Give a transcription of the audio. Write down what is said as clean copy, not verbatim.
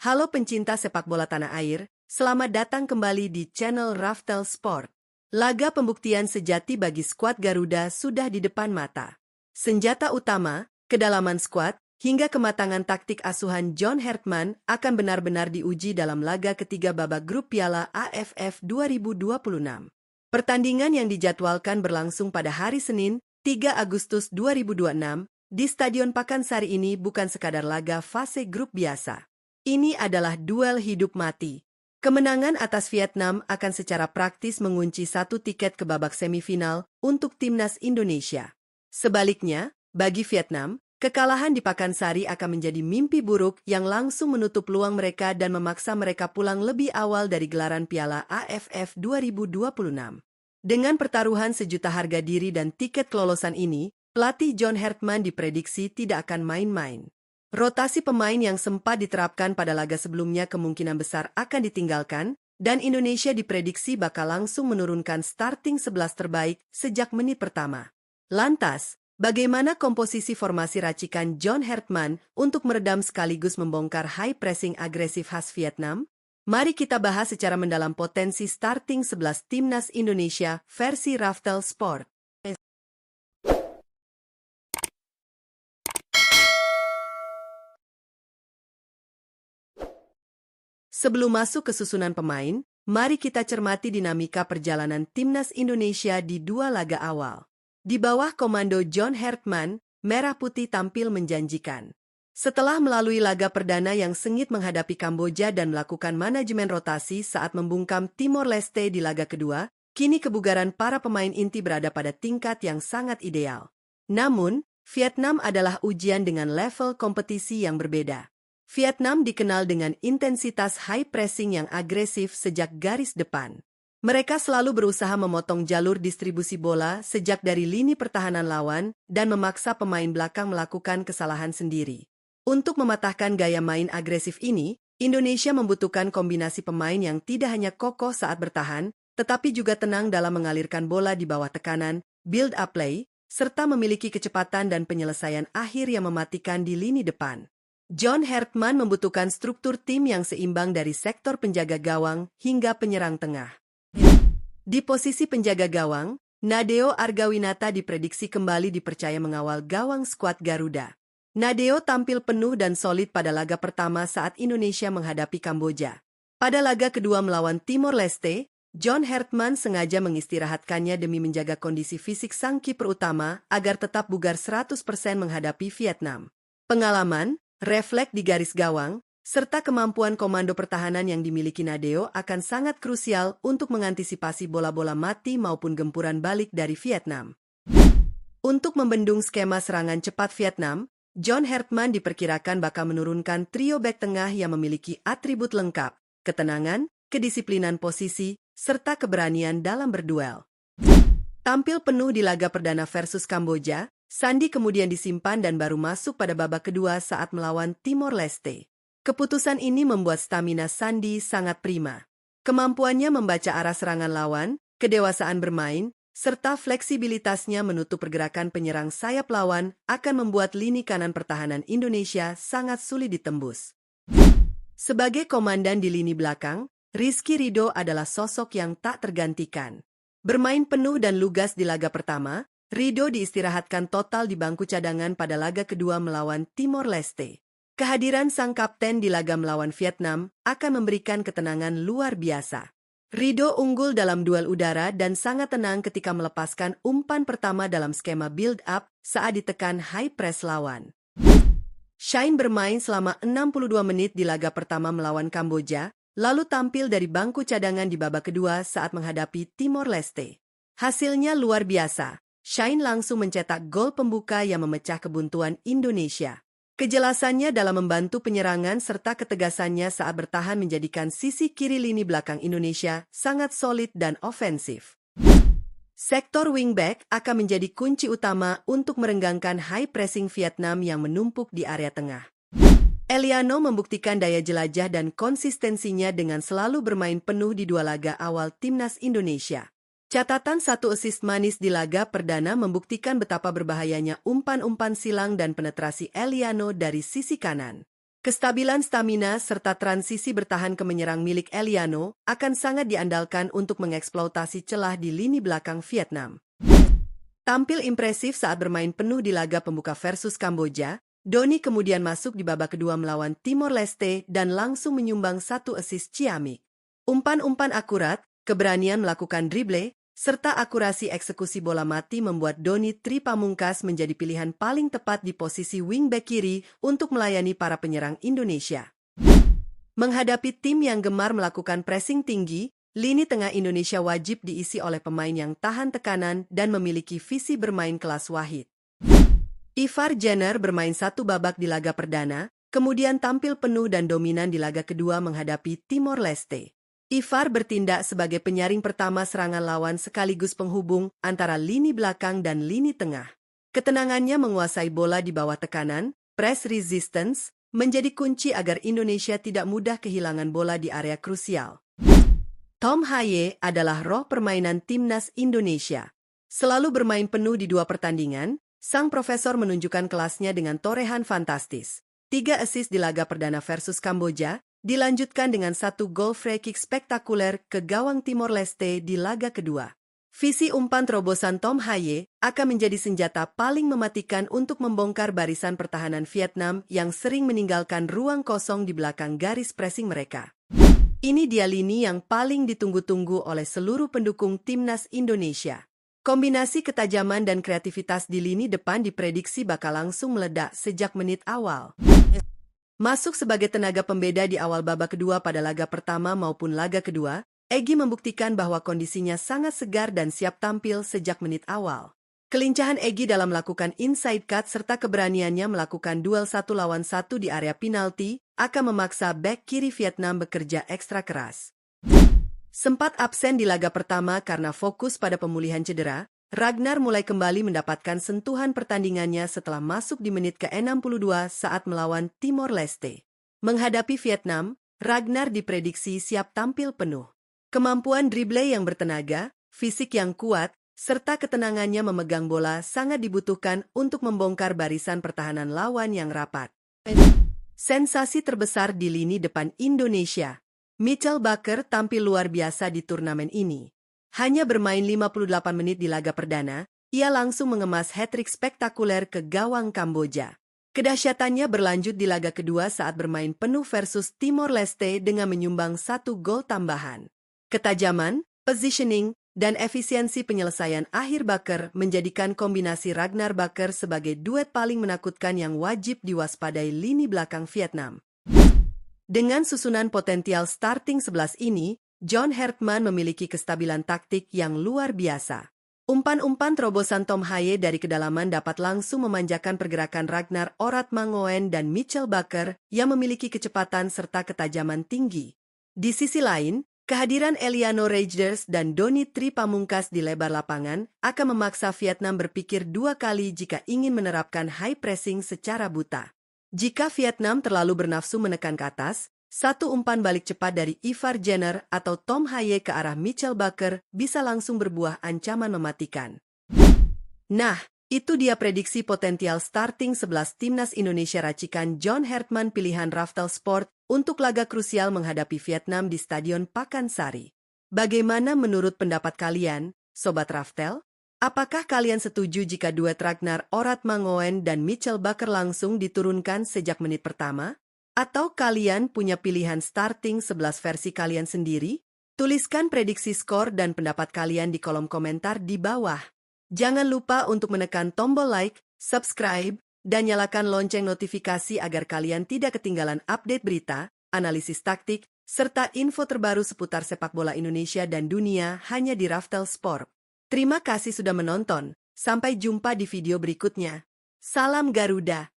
Halo pencinta sepak bola tanah air, selamat datang kembali di channel Raftel Sport. Laga pembuktian sejati bagi skuad Garuda sudah di depan mata. Senjata utama, kedalaman skuad, hingga kematangan taktik asuhan John Hartman akan benar-benar diuji dalam laga ketiga babak grup Piala AFF 2026. Pertandingan yang dijadwalkan berlangsung pada hari Senin, 3 Agustus 2026, di Stadion Pakansari ini bukan sekadar laga fase grup biasa. Ini adalah duel hidup mati. Kemenangan atas Vietnam akan secara praktis mengunci satu tiket ke babak semifinal untuk timnas Indonesia. Sebaliknya, bagi Vietnam, kekalahan di Pakansari akan menjadi mimpi buruk yang langsung menutup peluang mereka dan memaksa mereka pulang lebih awal dari gelaran Piala AFF 2026. Dengan pertaruhan sejuta harga diri dan tiket kelolosan ini, pelatih John Hartman diprediksi tidak akan main-main. Rotasi pemain yang sempat diterapkan pada laga sebelumnya kemungkinan besar akan ditinggalkan, dan Indonesia diprediksi bakal langsung menurunkan starting 11 terbaik sejak menit pertama. Lantas, bagaimana komposisi formasi racikan John Hartman untuk meredam sekaligus membongkar high pressing agresif khas Vietnam? Mari kita bahas secara mendalam potensi starting 11 timnas Indonesia versi Raftel Sport. Sebelum masuk ke susunan pemain, mari kita cermati dinamika perjalanan timnas Indonesia di dua laga awal. Di bawah komando John Hartman, Merah Putih tampil menjanjikan. Setelah melalui laga perdana yang sengit menghadapi Kamboja dan melakukan manajemen rotasi saat membungkam Timor Leste di laga kedua, kini kebugaran para pemain inti berada pada tingkat yang sangat ideal. Namun, Vietnam adalah ujian dengan level kompetisi yang berbeda. Vietnam dikenal dengan intensitas high pressing yang agresif sejak garis depan. Mereka selalu berusaha memotong jalur distribusi bola sejak dari lini pertahanan lawan dan memaksa pemain belakang melakukan kesalahan sendiri. Untuk mematahkan gaya main agresif ini, Indonesia membutuhkan kombinasi pemain yang tidak hanya kokoh saat bertahan, tetapi juga tenang dalam mengalirkan bola di bawah tekanan, build up play, serta memiliki kecepatan dan penyelesaian akhir yang mematikan di lini depan. John Hartman membutuhkan struktur tim yang seimbang dari sektor penjaga gawang hingga penyerang tengah. Di posisi penjaga gawang, Nadeo Argawinata diprediksi kembali dipercaya mengawal gawang skuad Garuda. Nadeo tampil penuh dan solid pada laga pertama saat Indonesia menghadapi Kamboja. Pada laga kedua melawan Timor Leste, John Hartman sengaja mengistirahatkannya demi menjaga kondisi fisik sang kiper utama agar tetap bugar 100% menghadapi Vietnam. Pengalaman, refleks di garis gawang, serta kemampuan komando pertahanan yang dimiliki Nadeo akan sangat krusial untuk mengantisipasi bola-bola mati maupun gempuran balik dari Vietnam. Untuk membendung skema serangan cepat Vietnam, John Hartman diperkirakan bakal menurunkan trio bek tengah yang memiliki atribut lengkap, ketenangan, kedisiplinan posisi, serta keberanian dalam berduel. Tampil penuh di laga perdana versus Kamboja, Sandi kemudian disimpan dan baru masuk pada babak kedua saat melawan Timor Leste. Keputusan ini membuat stamina Sandi sangat prima. Kemampuannya membaca arah serangan lawan, kedewasaan bermain, serta fleksibilitasnya menutup pergerakan penyerang sayap lawan akan membuat lini kanan pertahanan Indonesia sangat sulit ditembus. Sebagai komandan di lini belakang, Rizky Ridho adalah sosok yang tak tergantikan. Bermain penuh dan lugas di laga pertama, Ridho diistirahatkan total di bangku cadangan pada laga kedua melawan Timor Leste. Kehadiran sang kapten di laga melawan Vietnam akan memberikan ketenangan luar biasa. Ridho unggul dalam duel udara dan sangat tenang ketika melepaskan umpan pertama dalam skema build-up saat ditekan high press lawan. Shine bermain selama 62 menit di laga pertama melawan Kamboja, lalu tampil dari bangku cadangan di babak kedua saat menghadapi Timor Leste. Hasilnya luar biasa. Shine langsung mencetak gol pembuka yang memecah kebuntuan Indonesia. Kejelasannya dalam membantu penyerangan serta ketegasannya saat bertahan menjadikan sisi kiri lini belakang Indonesia sangat solid dan ofensif. Sektor wingback akan menjadi kunci utama untuk merenggangkan high pressing Vietnam yang menumpuk di area tengah. Eliano membuktikan daya jelajah dan konsistensinya dengan selalu bermain penuh di dua laga awal timnas Indonesia. Catatan 1 assist manis di laga perdana membuktikan betapa berbahayanya umpan-umpan silang dan penetrasi Eliano dari sisi kanan. Kestabilan stamina serta transisi bertahan ke menyerang milik Eliano akan sangat diandalkan untuk mengeksploitasi celah di lini belakang Vietnam. Tampil impresif saat bermain penuh di laga pembuka versus Kamboja, Doni kemudian masuk di babak kedua melawan Timor Leste dan langsung menyumbang 1 assist ciamik. Umpan-umpan akurat, keberanian melakukan drible, serta akurasi eksekusi bola mati membuat Doni Tri Pamungkas menjadi pilihan paling tepat di posisi wingback kiri untuk melayani para penyerang Indonesia. Menghadapi tim yang gemar melakukan pressing tinggi, lini tengah Indonesia wajib diisi oleh pemain yang tahan tekanan dan memiliki visi bermain kelas Wahid. Ivar Jenner bermain 1 babak di laga perdana, kemudian tampil penuh dan dominan di laga kedua menghadapi Timor Leste. Ivar bertindak sebagai penyaring pertama serangan lawan sekaligus penghubung antara lini belakang dan lini tengah. Ketenangannya menguasai bola di bawah tekanan, press resistance, menjadi kunci agar Indonesia tidak mudah kehilangan bola di area krusial. Tom Haye adalah roh permainan timnas Indonesia. Selalu bermain penuh di 2 pertandingan, sang profesor menunjukkan kelasnya dengan torehan fantastis. 3 assist di laga perdana versus Kamboja, dilanjutkan dengan 1 gol free kick spektakuler ke gawang Timor Leste di laga kedua. Visi umpan terobosan Tom Haye akan menjadi senjata paling mematikan untuk membongkar barisan pertahanan Vietnam yang sering meninggalkan ruang kosong di belakang garis pressing mereka. Ini dia lini yang paling ditunggu-tunggu oleh seluruh pendukung timnas Indonesia. Kombinasi ketajaman dan kreativitas di lini depan diprediksi bakal langsung meledak sejak menit awal. Masuk sebagai tenaga pembeda di awal babak kedua pada laga pertama maupun laga kedua, Egy membuktikan bahwa kondisinya sangat segar dan siap tampil sejak menit awal. Kelincahan Egy dalam melakukan inside cut serta keberaniannya melakukan duel 1 lawan 1 di area penalti akan memaksa bek kiri Vietnam bekerja ekstra keras. Sempat absen di laga pertama karena fokus pada pemulihan cedera, Ragnar mulai kembali mendapatkan sentuhan pertandingannya setelah masuk di menit ke-62 saat melawan Timor Leste. Menghadapi Vietnam, Ragnar diprediksi siap tampil penuh. Kemampuan dribble yang bertenaga, fisik yang kuat, serta ketenangannya memegang bola sangat dibutuhkan untuk membongkar barisan pertahanan lawan yang rapat. Sensasi terbesar di lini depan Indonesia. Mitchell Baker tampil luar biasa di turnamen ini. Hanya bermain 58 menit di laga perdana, ia langsung mengemas hat-trick spektakuler ke gawang Kamboja. Kedahsyatannya berlanjut di laga kedua saat bermain penuh versus Timor Leste dengan menyumbang 1 gol tambahan. Ketajaman, positioning, dan efisiensi penyelesaian akhir Baker menjadikan kombinasi Ragnar Baker sebagai duet paling menakutkan yang wajib diwaspadai lini belakang Vietnam. Dengan susunan potensial starting 11 ini, John Hertman memiliki kestabilan taktik yang luar biasa. Umpan-umpan terobosan Tom Haye dari kedalaman dapat langsung memanjakan pergerakan Ragnar Oratmangoen dan Mitchell Baker yang memiliki kecepatan serta ketajaman tinggi. Di sisi lain, kehadiran Eliano Reijers dan Doni Tri Pamungkas di lebar lapangan akan memaksa Vietnam berpikir 2 kali jika ingin menerapkan high pressing secara buta. Jika Vietnam terlalu bernafsu menekan ke atas, 1 umpan balik cepat dari Ivar Jenner atau Tom Haye ke arah Mitchell Baker bisa langsung berbuah ancaman mematikan. Nah, itu dia prediksi potensial starting 11 timnas Indonesia racikan John Hertman pilihan Raftel Sport untuk laga krusial menghadapi Vietnam di Stadion Pakansari. Bagaimana menurut pendapat kalian, Sobat Raftel? Apakah kalian setuju jika duet Ragnar Oratmangoen dan Mitchell Baker langsung diturunkan sejak menit pertama? Atau kalian punya pilihan starting 11 versi kalian sendiri? Tuliskan prediksi skor dan pendapat kalian di kolom komentar di bawah. Jangan lupa untuk menekan tombol like, subscribe, dan nyalakan lonceng notifikasi agar kalian tidak ketinggalan update berita, analisis taktik, serta info terbaru seputar sepak bola Indonesia dan dunia hanya di Raftel Sport. Terima kasih sudah menonton. Sampai jumpa di video berikutnya. Salam Garuda.